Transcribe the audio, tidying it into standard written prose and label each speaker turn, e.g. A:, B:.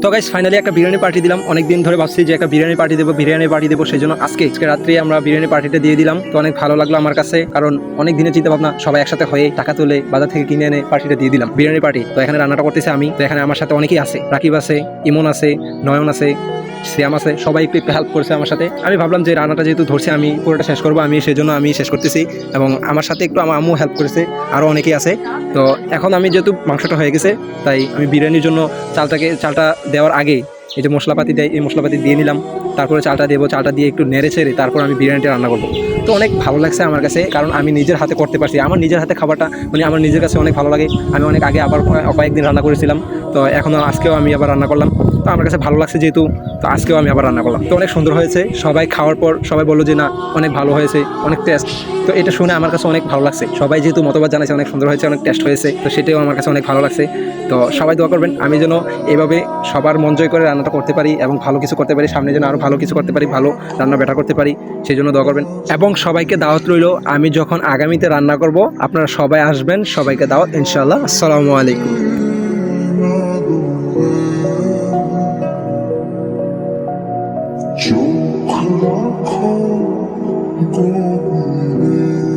A: তো guys finally একটা biryani party দিলাম। অনেক দিন ধরে ভাবছি যে একটা বিরিয়ানি পার্টি দেবো সেই জন্য আজকে রাত্রে আমরা বিরিয়ানি পার্টিটা দিয়ে দিলাম। তো অনেক ভালো লাগলো আমার কাছে, কারণ অনেক দিনের চিন্তা ভাবনা, সবাই একসাথে হয়ে টাকা তুলে বাজার থেকে কিনে এনে পার্টিটা দিয়ে দিলাম, বিরিয়ানি পার্টি। তো এখানে রান্নাটা করতেছে আমি। তো এখানে আমার সাথে অনেকেই আছে, রাকিব আছে, ইমন আছে, নয়ন আছে, শ্যাম আছে, সবাই একটু হেল্প করেছে আমার সাথে। আমি ভাবলাম যে রান্নাটা যেহেতু ধরছে আমি পুরোটা শেষ করবো, আমি সেই জন্য আমি শেষ করতেছি। এবং আমার সাথে একটু আমার আম্মু হেল্প করেছে, আরও অনেকেই আছে। তো এখন আমি যেহেতু মাংসটা হয়ে গেছে, তাই আমি বিরিয়ানির জন্য চালটা দেওয়ার আগে এই যে মশলাপাতি দেয়, এই মশলাপাতি দিয়ে নিলাম। তারপরে চালটা দেবো, চালটা দিয়ে একটু নেড়ে ছেড়ে তারপর আমি বিরিয়ানিটা রান্না করবো। তো অনেক ভালো লাগছে আমার কাছে, কারণ আমি নিজের হাতে করতে পারছি। আমার নিজের হাতে খাবারটা মানে আমার নিজের কাছে অনেক ভালো লাগে। আমি অনেক আগে আবার কয়েকদিন রান্না করেছিলাম, তো এখনও আজকেও আমি আবার রান্না করলাম। তো আমার কাছে ভালো লাগছে যেহেতু, তো আজকেও আমি আবার রান্না করলাম। তো অনেক সুন্দর হয়েছে। সবাই খাওয়ার পর সবাই বললো যে না, অনেক ভালো হয়েছে, অনেক টেস্ট। তো এটা শুনে আমার কাছে অনেক ভালো লাগছে। সবাই যেহেতু মতবাদ জানাইছে অনেক সুন্দর হয়েছে, অনেক টেস্ট হয়েছে, তো সেটাও আমার কাছে অনেক ভালো লাগছে। তো সবাই দোয়া করবেন আমি যেন এভাবে সবার মন জয় করে রান্নাটা করতে পারি এবং ভালো কিছু করতে পারি, সামনে যেন আরও ভালো কিছু করতে পারি, ভালো রান্না বেটার করতে পারি, সেই জন্য দোয়া করবেন। এবং সবাইকে দাওয়াত রইল, আমি যখন আগামীতে রান্না করব আপনারা সবাই আসবেন, সবাইকে দাওয়াত ইনশাআল্লাহ। আসসালামু আলাইকুম।
B: চোখ রাখো গভীরে